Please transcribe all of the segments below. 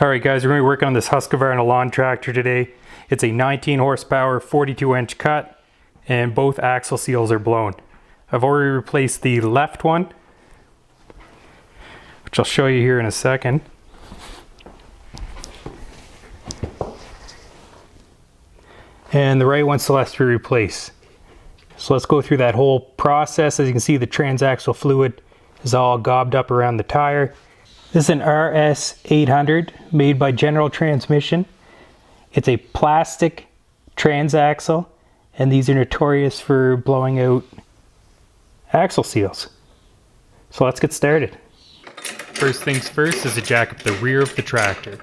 Alright guys, we're going to be working on this Husqvarna lawn tractor today. It's a 19 horsepower 42-inch cut and both axle seals are blown. I've already replaced the left one, which I'll show you here in a second. And the right one still has to be replaced. So let's go through that whole process. As you can see, the transaxle fluid is all gobbed up around the tire. This is an RS800 made by General Transmission. It's a plastic transaxle, and these are notorious for blowing out axle seals. So let's get started. First things first is to jack up the rear of the tractor.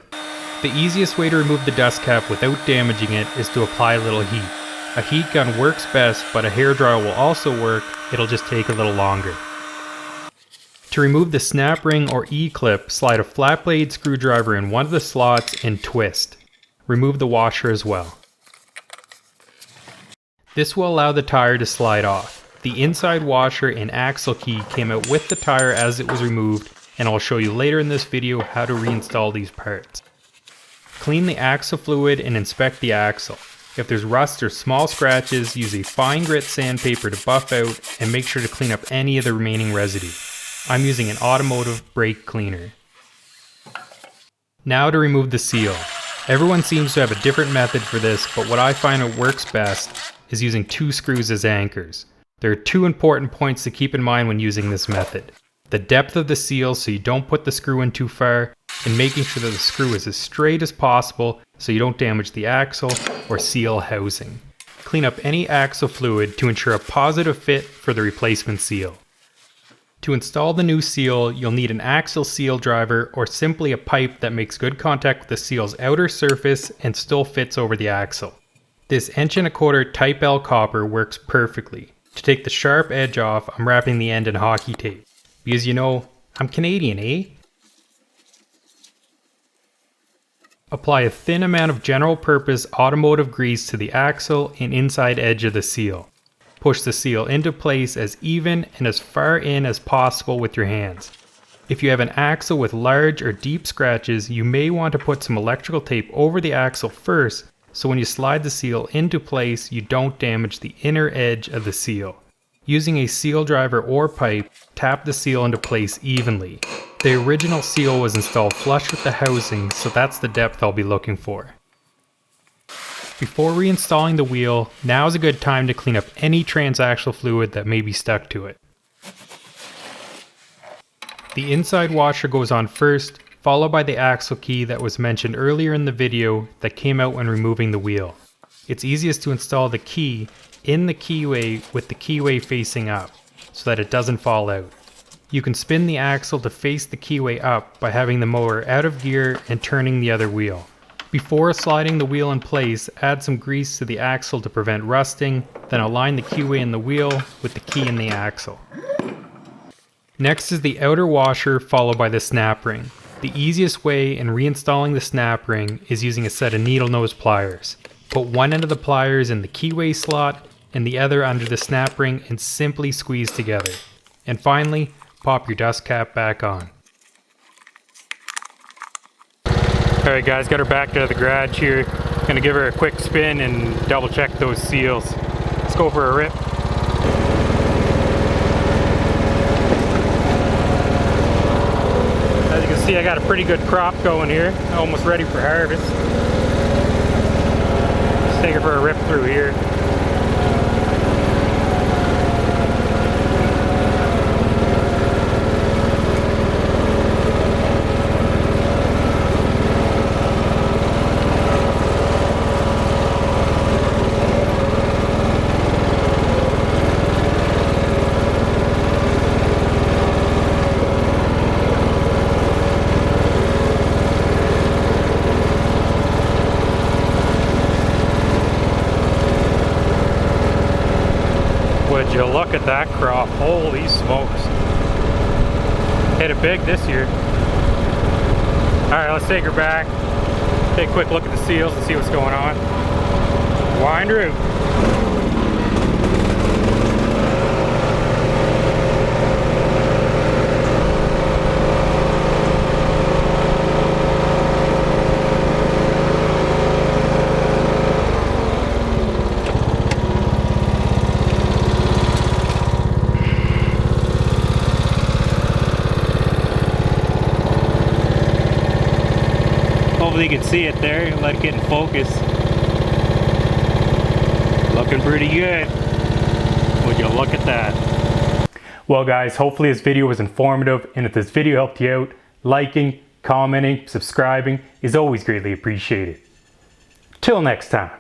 The easiest way to remove the dust cap without damaging it is to apply a little heat. A heat gun works best, but a hairdryer will also work. It'll just take a little longer. To remove the snap ring or E-clip, slide a flat blade screwdriver in one of the slots and twist. Remove the washer as well. This will allow the tire to slide off. The inside washer and axle key came out with the tire as it was removed, and I'll show you later in this video how to reinstall these parts. Clean the axle fluid and inspect the axle. If there's rust or small scratches, use a fine grit sandpaper to buff out and make sure to clean up any of the remaining residue. I'm using an automotive brake cleaner. Now to remove the seal. Everyone seems to have a different method for this, but what I find it works best is using 2 screws as anchors. There are 2 important points to keep in mind when using this method. The depth of the seal so you don't put the screw in too far, and making sure that the screw is as straight as possible so you don't damage the axle or seal housing. Clean up any axle fluid to ensure a positive fit for the replacement seal. To install the new seal, you'll need an axle seal driver or simply a pipe that makes good contact with the seal's outer surface and still fits over the axle. This 1.25" Type L copper works perfectly. To take the sharp edge off, I'm wrapping the end in hockey tape. Because you know, I'm Canadian, eh? Apply a thin amount of general purpose automotive grease to the axle and inside edge of the seal. Push the seal into place as even and as far in as possible with your hands. If you have an axle with large or deep scratches, you may want to put some electrical tape over the axle first, so when you slide the seal into place, you don't damage the inner edge of the seal. Using a seal driver or pipe, tap the seal into place evenly. The original seal was installed flush with the housing, so that's the depth I'll be looking for. Before reinstalling the wheel, now is a good time to clean up any transaxle fluid that may be stuck to it. The inside washer goes on first, followed by the axle key that was mentioned earlier in the video that came out when removing the wheel. It's easiest to install the key in the keyway with the keyway facing up, so that it doesn't fall out. You can spin the axle to face the keyway up by having the mower out of gear and turning the other wheel. Before sliding the wheel in place, add some grease to the axle to prevent rusting, then align the keyway in the wheel with the key in the axle. Next is the outer washer followed by the snap ring. The easiest way in reinstalling the snap ring is using a set of needle nose pliers. Put one end of the pliers in the keyway slot and the other under the snap ring and simply squeeze together. And finally, pop your dust cap back on. Alright guys, got her back to the garage here. Gonna give her a quick spin and double check those seals. Let's go for a rip. As you can see, I got a pretty good crop going here. Almost ready for harvest. Let's take her for a rip through here. Would you look at that crop? Holy smokes. Hit it big this year. Alright, let's take her back. Take a quick look at the seals and see what's going on. Wind her out. Hopefully you can see it there. Let it get in focus. Looking pretty good. Would you look at that? Well guys, hopefully this video was informative, and if this video helped you out, liking, commenting, subscribing is always greatly appreciated. Till next time.